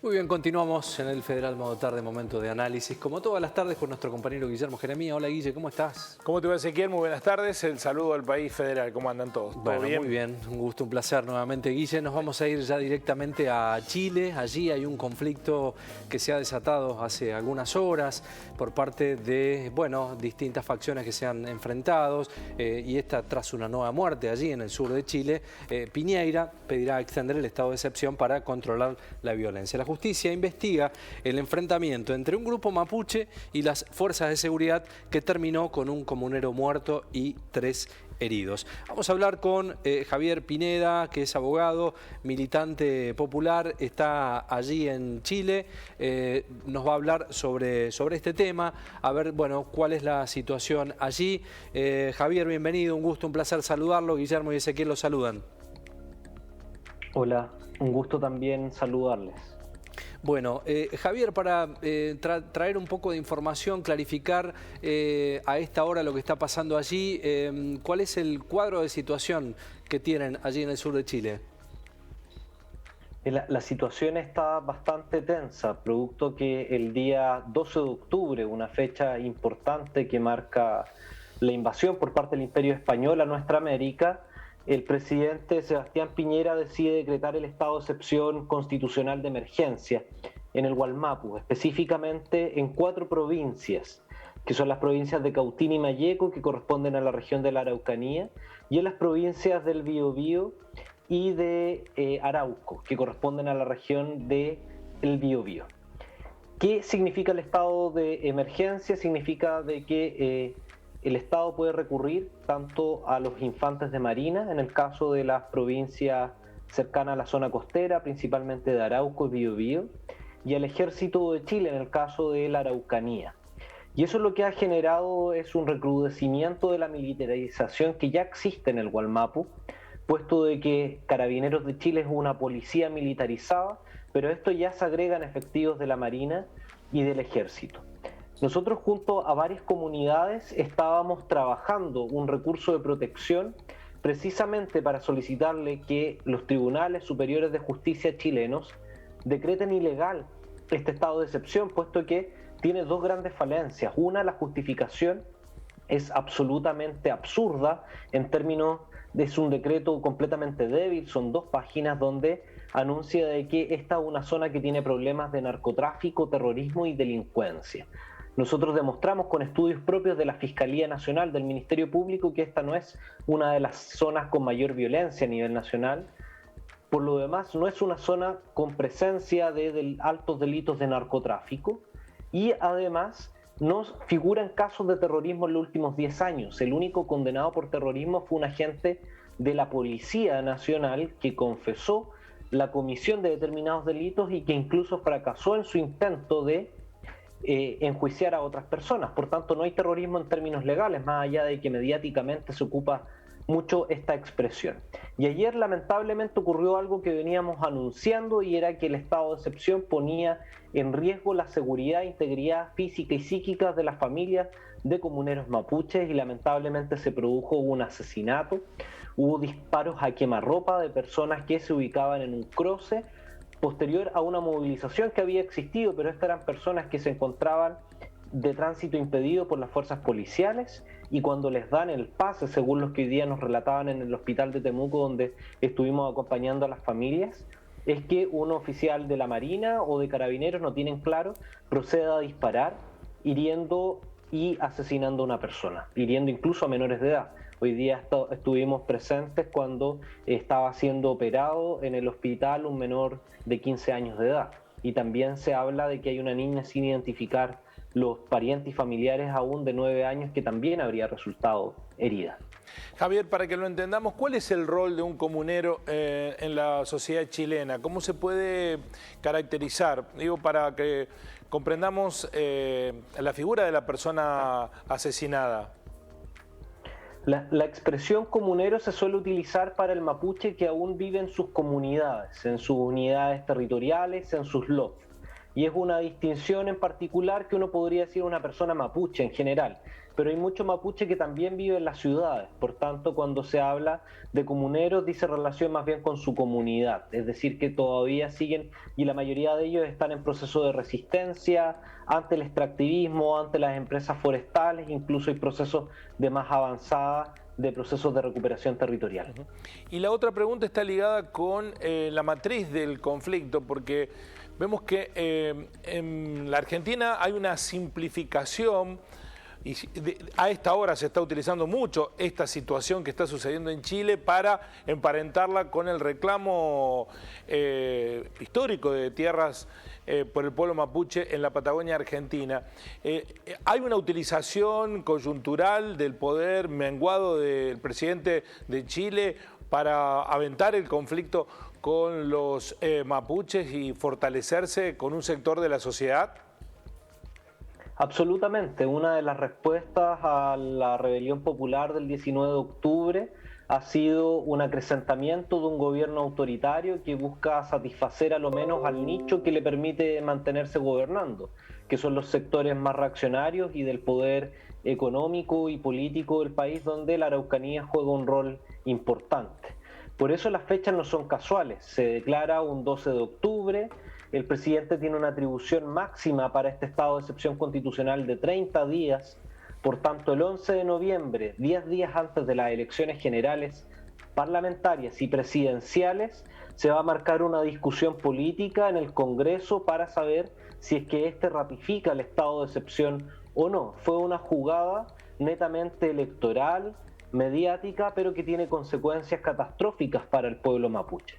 Muy bien, continuamos en el Federal Modo Tarde, momento de análisis, como todas las tardes con nuestro compañero Guillermo Jeremía. Hola Guille, ¿cómo estás? ¿Cómo te va, Ezequiel? Muy buenas tardes. El saludo al país federal. ¿Cómo andan todos? ¿Todo Bueno, bien? muy bien, un gusto, un placer nuevamente, Guille. Nos vamos a ir ya directamente a Chile. Allí hay un conflicto que se ha desatado hace algunas horas por parte de, distintas facciones que se han enfrentado y esta tras una nueva muerte allí en el sur de Chile. Piñera pedirá extender el estado de excepción para controlar la violencia. La justicia investiga el enfrentamiento entre un grupo mapuche y las fuerzas de seguridad que terminó con un comunero muerto y 3 heridos. Vamos a hablar con Javier Pineda, que es abogado, militante popular, está allí en Chile, nos va a hablar sobre este tema, a ver, cuál es la situación allí. Javier, bienvenido, un gusto, un placer saludarlo. Guillermo y Ezequiel los saludan. Hola, un gusto también saludarles. Bueno, Javier, para traer un poco de información, clarificar a esta hora lo que está pasando allí, ¿cuál es el cuadro de situación que tienen allí en el sur de Chile? La situación está bastante tensa, producto que el día 12 de octubre, una fecha importante que marca la invasión por parte del Imperio Español a nuestra América, el presidente Sebastián Piñera decide decretar el estado de excepción constitucional de emergencia en el Gualmapu, específicamente en 4 provincias, que son las provincias de Cautín y Malleco, que corresponden a la región de la Araucanía, y en las provincias del Biobío y de Arauco, que corresponden a la región del Biobío. ¿Qué significa el estado de emergencia? Significa de que el Estado puede recurrir tanto a los infantes de Marina, en el caso de las provincias cercanas a la zona costera, principalmente de Arauco y Biobío, y al Ejército de Chile, en el caso de la Araucanía. Y eso lo que ha generado es un recrudecimiento de la militarización que ya existe en el Gualmapu, puesto de que Carabineros de Chile es una policía militarizada, pero esto ya se agregan efectivos de la Marina y del Ejército. Nosotros junto a varias comunidades estábamos trabajando un recurso de protección precisamente para solicitarle que los tribunales superiores de justicia chilenos decreten ilegal este estado de excepción, puesto que tiene 2 grandes falencias. Una, la justificación es absolutamente absurda en términos de es un decreto completamente débil, son 2 páginas donde anuncia de que esta es una zona que tiene problemas de narcotráfico, terrorismo y delincuencia. Nosotros demostramos con estudios propios de la Fiscalía Nacional, del Ministerio Público, que esta no es una de las zonas con mayor violencia a nivel nacional. Por lo demás, no es una zona con presencia de altos delitos de narcotráfico y además no figuran casos de terrorismo en los últimos 10 años. El único condenado por terrorismo fue un agente de la Policía Nacional que confesó la comisión de determinados delitos y que incluso fracasó en su intento de enjuiciar a otras personas. Por tanto, no hay terrorismo en términos legales, más allá de que mediáticamente se ocupa mucho esta expresión. Y ayer lamentablemente ocurrió algo que veníamos anunciando, y era que el estado de excepción ponía en riesgo la seguridad e integridad física y psíquica de las familias de comuneros mapuches, y lamentablemente se produjo un asesinato, hubo disparos a quemarropa de personas que se ubicaban en un cruce posterior a una movilización que había existido, pero estas eran personas que se encontraban de tránsito impedido por las fuerzas policiales, y cuando les dan el pase, según los que hoy día nos relataban en el hospital de Temuco, donde estuvimos acompañando a las familias, es que un oficial de la Marina o de Carabineros, no tienen claro, procede a disparar, hiriendo y asesinando a una persona, hiriendo incluso a menores de edad. Hoy día estuvimos presentes cuando estaba siendo operado en el hospital un menor de 15 años de edad. Y también se habla de que hay una niña sin identificar, los parientes y familiares aún de 9 años, que también habría resultado herida. Javier, para que lo entendamos, ¿cuál es el rol de un comunero en la sociedad chilena? ¿Cómo se puede caracterizar? Digo, para que comprendamos la figura de la persona asesinada. La expresión comunero se suele utilizar para el mapuche que aún vive en sus comunidades, en sus unidades territoriales, en sus LOF. y es una distinción en particular que uno podría decir una persona mapuche en general, pero hay mucho mapuche que también vive en las ciudades, por tanto cuando se habla de comuneros dice relación más bien con su comunidad, es decir que todavía siguen y la mayoría de ellos están en proceso de resistencia ante el extractivismo, ante las empresas forestales, incluso hay procesos de más avanzada de procesos de recuperación territorial. Y la otra pregunta está ligada con la matriz del conflicto, porque vemos que en la Argentina hay una simplificación y a esta hora se está utilizando mucho esta situación que está sucediendo en Chile para emparentarla con el reclamo histórico de tierras por el pueblo mapuche en la Patagonia Argentina. Hay una utilización coyuntural del poder menguado del presidente de Chile para aventar el conflicto con los mapuches y fortalecerse con un sector de la sociedad. Absolutamente, una de las respuestas a la rebelión popular del 19 de octubre ha sido un acrecentamiento de un gobierno autoritario que busca satisfacer a lo menos al nicho que le permite mantenerse gobernando, que son los sectores más reaccionarios y del poder económico y político del país, donde la Araucanía juega un rol importante. Por eso las fechas no son casuales, se declara un 12 de octubre, el presidente tiene una atribución máxima para este estado de excepción constitucional de 30 días, por tanto el 11 de noviembre, 10 días antes de las elecciones generales parlamentarias y presidenciales, se va a marcar una discusión política en el Congreso para saber si es que este ratifica el estado de excepción o no. Fue una jugada netamente electoral, mediática, pero que tiene consecuencias catastróficas para el pueblo mapuche.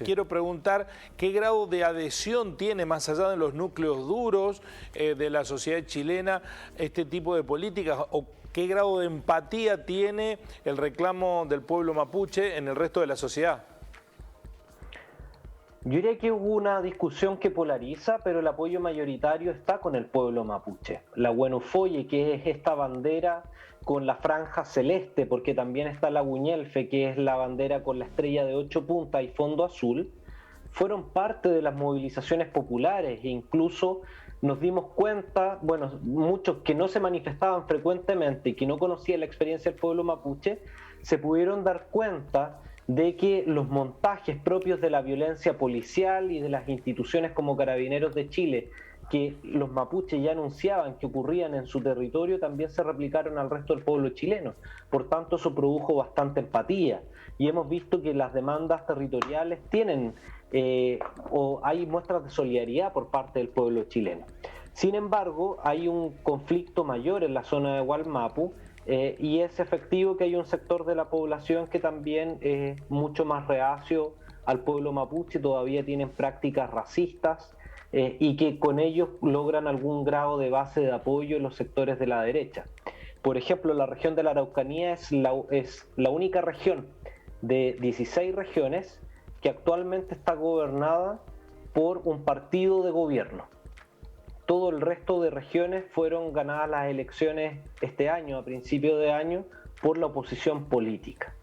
Quiero preguntar qué grado de adhesión tiene, más allá de los núcleos duros de la sociedad chilena, este tipo de políticas, o qué grado de empatía tiene el reclamo del pueblo mapuche en el resto de la sociedad. Yo diría que hubo una discusión que polariza, pero el apoyo mayoritario está con el pueblo mapuche. La Huenufoye, que es esta bandera con la franja celeste, porque también está la Huñelfe, que es la bandera con la estrella de 8 puntas y fondo azul, fueron parte de las movilizaciones populares e incluso nos dimos cuenta, bueno, muchos que no se manifestaban frecuentemente y que no conocían la experiencia del pueblo mapuche, se pudieron dar cuenta de que los montajes propios de la violencia policial y de las instituciones como Carabineros de Chile, que los mapuches ya anunciaban que ocurrían en su territorio, también se replicaron al resto del pueblo chileno. Por tanto, eso produjo bastante empatía. Y hemos visto que las demandas territoriales tienen, o hay muestras de solidaridad por parte del pueblo chileno. Sin embargo, hay un conflicto mayor en la zona de Wallmapu, y es efectivo que hay un sector de la población que también es mucho más reacio al pueblo mapuche, todavía tienen prácticas racistas y que con ellos logran algún grado de base de apoyo en los sectores de la derecha. Por ejemplo, la región de la Araucanía es la única región de 16 regiones que actualmente está gobernada por un partido de gobierno. Todo el resto de regiones fueron ganadas las elecciones este año, a principio de año, por la oposición política.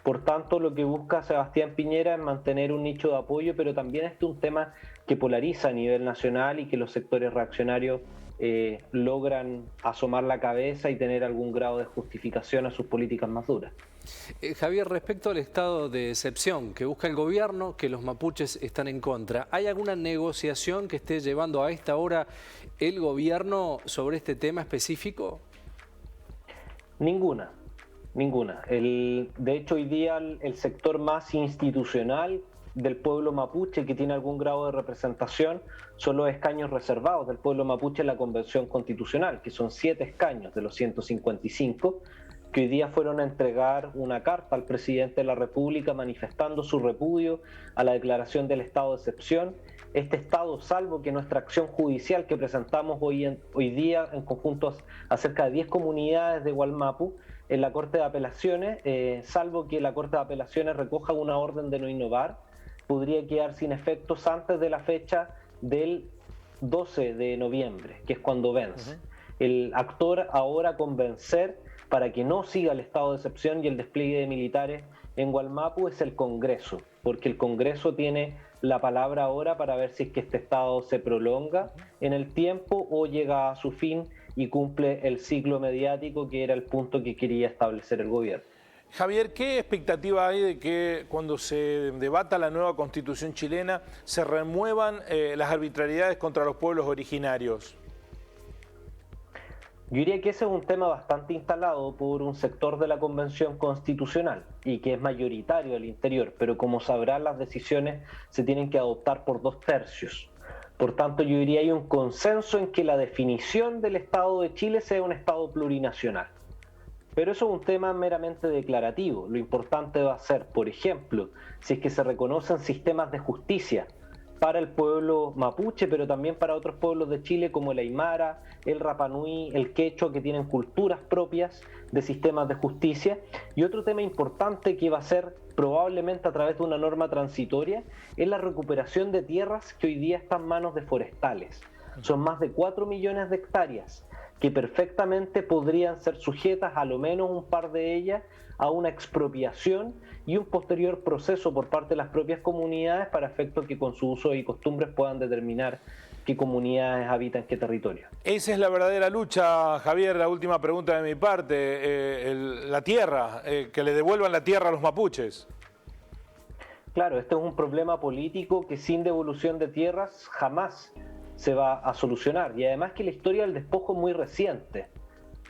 Por tanto, lo que busca Sebastián Piñera es mantener un nicho de apoyo, pero también es un tema que polariza a nivel nacional y que los sectores reaccionarios logran asomar la cabeza y tener algún grado de justificación a sus políticas más duras. Javier, respecto al estado de excepción que busca el gobierno, que los mapuches están en contra, ¿hay alguna negociación que esté llevando a esta hora el gobierno sobre este tema específico? Ninguna. De hecho, hoy día el sector más institucional del pueblo mapuche que tiene algún grado de representación son los escaños reservados del pueblo mapuche en la Convención Constitucional, que son 7 escaños de los 155, que hoy día fueron a entregar una carta al presidente de la República manifestando su repudio a la declaración del estado de excepción. Este estado, salvo que nuestra acción judicial que presentamos hoy día en conjunto a cerca de 10 comunidades de Wallmapu, en la Corte de Apelaciones, salvo que la Corte de Apelaciones recoja una orden de no innovar, podría quedar sin efectos antes de la fecha del 12 de noviembre, que es cuando vence. El actor ahora convencer para que no siga el estado de excepción y el despliegue de militares en Wallmapu es el Congreso, porque el Congreso tiene la palabra ahora para ver si es que este estado se prolonga en el tiempo o llega a su fin y cumple el ciclo mediático que era el punto que quería establecer el gobierno. Javier, ¿qué expectativa hay de que cuando se debata la nueva constitución chilena se remuevan las arbitrariedades contra los pueblos originarios? Yo diría que ese es un tema bastante instalado por un sector de la Convención Constitucional y que es mayoritario al interior, pero como sabrán, las decisiones se tienen que adoptar por 2/3. Por tanto, yo diría que hay un consenso en que la definición del Estado de Chile sea un Estado plurinacional. Pero eso es un tema meramente declarativo. Lo importante va a ser, por ejemplo, si es que se reconocen sistemas de justicia para el pueblo mapuche, pero también para otros pueblos de Chile como el Aymara, el Rapa Nui, el Quechua, que tienen culturas propias de sistemas de justicia. Y otro tema importante que va a ser probablemente a través de una norma transitoria es la recuperación de tierras que hoy día están en manos de forestales. Son más de 4 millones de hectáreas que perfectamente podrían ser sujetas, a lo menos un par de ellas, a una expropiación y un posterior proceso por parte de las propias comunidades para efecto que con su uso y costumbres puedan determinar qué comunidades habitan qué territorio. Esa es la verdadera lucha, Javier. La última pregunta de mi parte. La tierra, que le devuelvan la tierra a los mapuches. Claro, este es un problema político que sin devolución de tierras jamás se va a solucionar. Y además que la historia del despojo es muy reciente.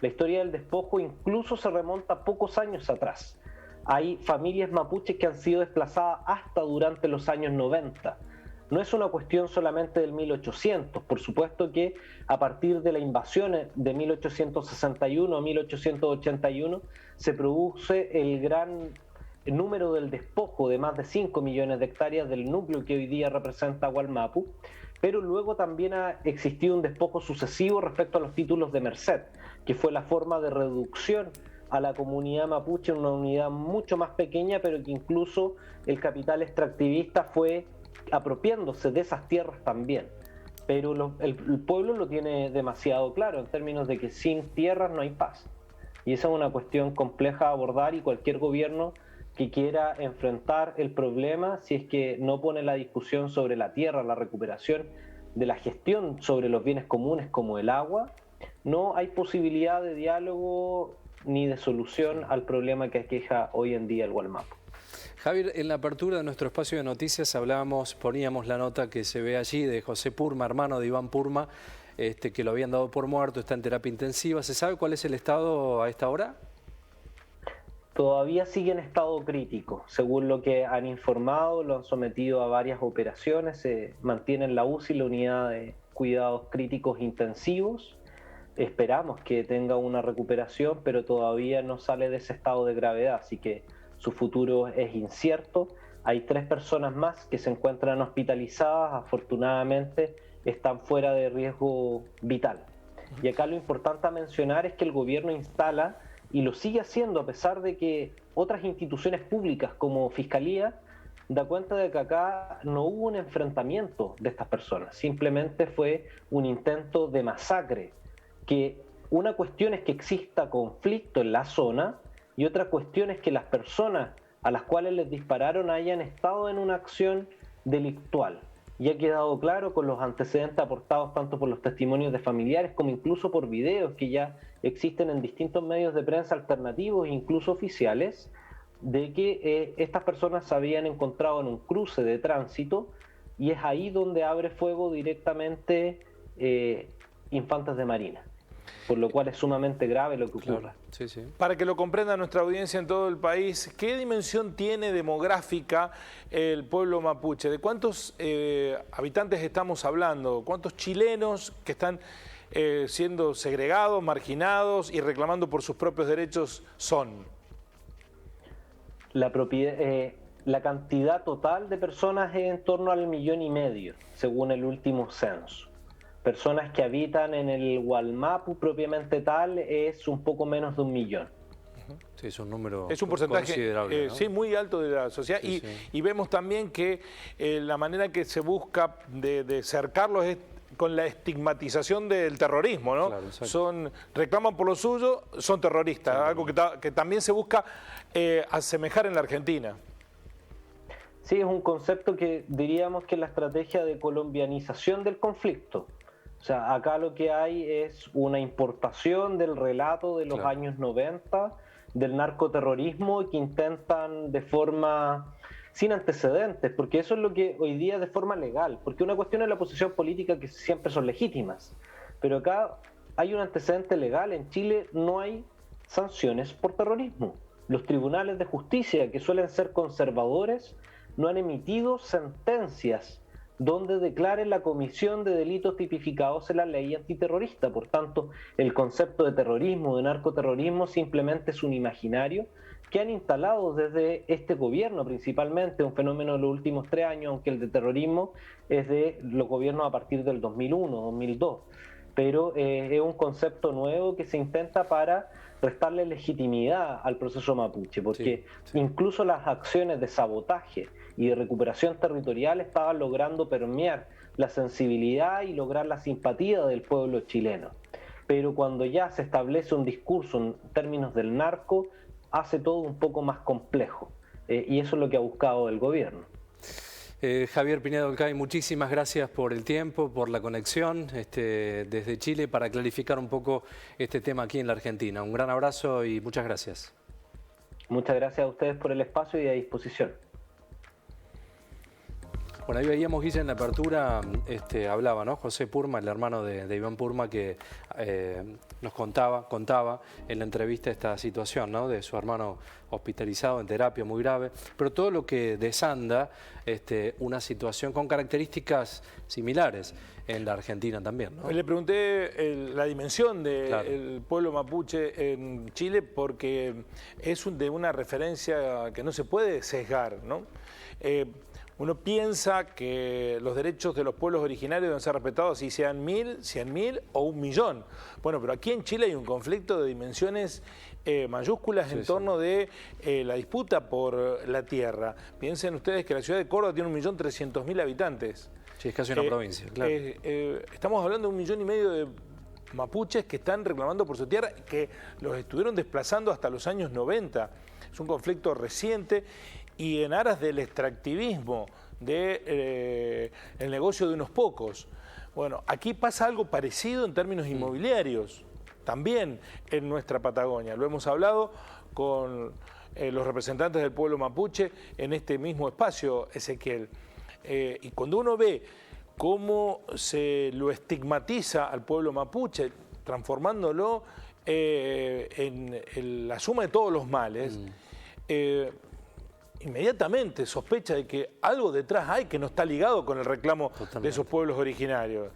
La historia del despojo incluso se remonta pocos años atrás. Hay familias mapuches que han sido desplazadas hasta durante los años 90. No es una cuestión solamente del 1800. Por supuesto que a partir de la invasión de 1861 a 1881 se produce el gran número del despojo de más de 5 millones de hectáreas del núcleo que hoy día representa Wallmapu. Pero luego también ha existido un despojo sucesivo respecto a los títulos de merced, que fue la forma de reducción a la comunidad mapuche en una unidad mucho más pequeña, pero que incluso el capital extractivista fue apropiándose de esas tierras también. Pero el pueblo lo tiene demasiado claro en términos de que sin tierras no hay paz. Y esa es una cuestión compleja a abordar y cualquier gobierno que quiera enfrentar el problema, si es que no pone la discusión sobre la tierra, la recuperación de la gestión sobre los bienes comunes como el agua, no hay posibilidad de diálogo ni de solución al problema que aqueja hoy en día el Wallmapu. Javier, en la apertura de nuestro espacio de noticias poníamos la nota que se ve allí de José Purma, hermano de Iván Purma, que lo habían dado por muerto, está en terapia intensiva. ¿Se sabe cuál es el estado a esta hora? Todavía sigue en estado crítico. Según lo que han informado, lo han sometido a varias operaciones, se mantiene en la UCI, la unidad de cuidados críticos intensivos. Esperamos que tenga una recuperación, pero todavía no sale de ese estado de gravedad, así que su futuro es incierto. Hay 3 personas más que se encuentran hospitalizadas, afortunadamente están fuera de riesgo vital. Y acá lo importante a mencionar es que el gobierno instala, y lo sigue haciendo a pesar de que otras instituciones públicas como Fiscalía da cuenta de que acá no hubo un enfrentamiento de estas personas, simplemente fue un intento de masacre, que una cuestión es que exista conflicto en la zona y otra cuestión es que las personas a las cuales les dispararon hayan estado en una acción delictual. Y ha quedado claro con los antecedentes aportados tanto por los testimonios de familiares como incluso por videos que ya existen en distintos medios de prensa alternativos e incluso oficiales, de que estas personas se habían encontrado en un cruce de tránsito y es ahí donde abre fuego directamente infantes de Marina. Por lo cual es sumamente grave lo que ocurra. Claro. Sí, sí. Para que lo comprenda nuestra audiencia en todo el país, ¿qué dimensión tiene demográfica el pueblo mapuche? ¿De cuántos habitantes estamos hablando? ¿Cuántos chilenos que están siendo segregados, marginados y reclamando por sus propios derechos son? La cantidad total de personas es en torno al 1,5 millones, según el último censo. Personas que habitan en el Wallmapu propiamente tal es un poco menos de 1 millón. Sí, es un número es un porcentaje considerable, ¿no? Sí, muy alto de la sociedad. Sí, y vemos también que la manera que se busca de cercarlos es con la estigmatización del terrorismo, ¿no? Claro, reclaman por lo suyo, son terroristas, sí, algo que también se busca asemejar en la Argentina. Sí, es un concepto que diríamos que es la estrategia de colombianización del conflicto. O sea, acá lo que hay es una importación del relato de los años 90, del narcoterrorismo, que intentan de forma sin antecedentes, porque eso es lo que hoy día de forma legal, porque una cuestión es la posición política que siempre son legítimas, pero acá hay un antecedente legal. En Chile no hay sanciones por terrorismo. Los tribunales de justicia, que suelen ser conservadores, no han emitido sentencias donde declaren la comisión de delitos tipificados en la ley antiterrorista. Por tanto, el concepto de terrorismo, de narcoterrorismo, simplemente es un imaginario que han instalado desde este gobierno, principalmente un fenómeno de los últimos 3 años, aunque el de terrorismo es de los gobiernos a partir del 2001, 2002. Pero es un concepto nuevo que se intenta para restarle legitimidad al proceso mapuche, porque incluso las acciones de sabotaje y de recuperación territorial estaban logrando permear la sensibilidad y lograr la simpatía del pueblo chileno. Pero cuando ya se establece un discurso en términos del narco, hace todo un poco más complejo, y eso es lo que ha buscado el gobierno. Javier Pinedo Olcay, muchísimas gracias por el tiempo, por la conexión desde Chile para clarificar un poco este tema aquí en la Argentina. Un gran abrazo y muchas gracias. Muchas gracias a ustedes por el espacio y a disposición. Bueno, ahí veíamos, Guille, en la apertura, hablaba, ¿no? José Purma, el hermano de Iván Purma, que nos contaba en la entrevista esta situación, ¿no? De su hermano hospitalizado en terapia muy grave, pero todo lo que desanda una situación con características similares en la Argentina también, ¿no? Le pregunté la dimensión del pueblo mapuche en Chile porque es de una referencia que no se puede sesgar, ¿no? Uno piensa que los derechos de los pueblos originarios deben ser respetados, si sean 1000, 100.000 o 1.000.000. Bueno, pero aquí en Chile hay un conflicto de dimensiones mayúsculas en torno de la disputa por la tierra. Piensen ustedes que la ciudad de Córdoba tiene 1.300.000 habitantes. Sí, es casi una provincia, claro. Estamos hablando de 1,5 millones de mapuches que están reclamando por su tierra, que los estuvieron desplazando hasta los años 90. Es un conflicto reciente y en aras del extractivismo, el negocio de unos pocos. Bueno, aquí pasa algo parecido en términos inmobiliarios, también en nuestra Patagonia. Lo hemos hablado con los representantes del pueblo mapuche en este mismo espacio, Ezequiel. Y cuando uno ve cómo se lo estigmatiza al pueblo mapuche, transformándolo en la suma de todos los males, inmediatamente sospecha de que algo detrás hay que no está ligado con el reclamo de esos pueblos originarios.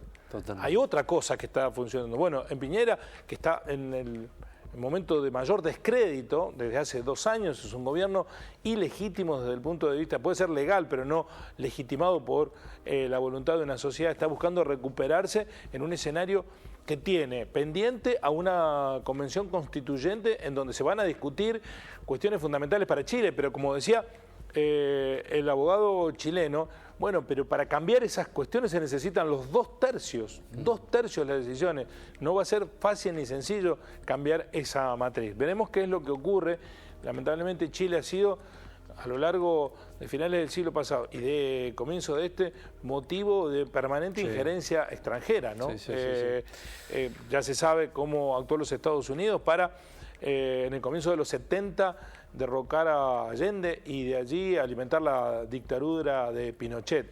Hay otra cosa que está funcionando. Bueno, en Piñera, que está en el momento de mayor descrédito desde hace 2 años, es un gobierno ilegítimo desde el punto de vista, puede ser legal, pero no legitimado por la voluntad de una sociedad. Está buscando recuperarse en un escenario que tiene pendiente a una convención constituyente en donde se van a discutir cuestiones fundamentales para Chile, pero como decía el abogado chileno, bueno, pero para cambiar esas cuestiones se necesitan los 2/3 de las decisiones. No va a ser fácil ni sencillo cambiar esa matriz. Veremos qué es lo que ocurre. Lamentablemente Chile ha sido, a lo largo de finales del siglo pasado y de comienzo de motivo de permanente injerencia extranjera, ¿no? Ya se sabe cómo actuó los Estados Unidos para, en el comienzo de los 70, derrocar a Allende y de allí alimentar la dictadura de Pinochet.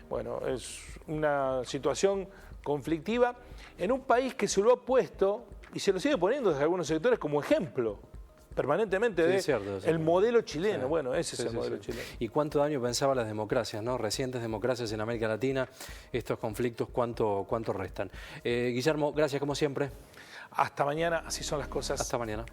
Bueno, es una situación conflictiva en un país que se lo ha puesto y se lo sigue poniendo desde algunos sectores como ejemplo permanentemente el modelo chileno. Sí. Bueno, ese es el modelo chileno. ¿Y cuánto daño pensaba las democracias, ¿no? Recientes democracias en América Latina, estos conflictos, cuánto restan? Guillermo, gracias como siempre. Hasta mañana, así son las cosas. Hasta mañana.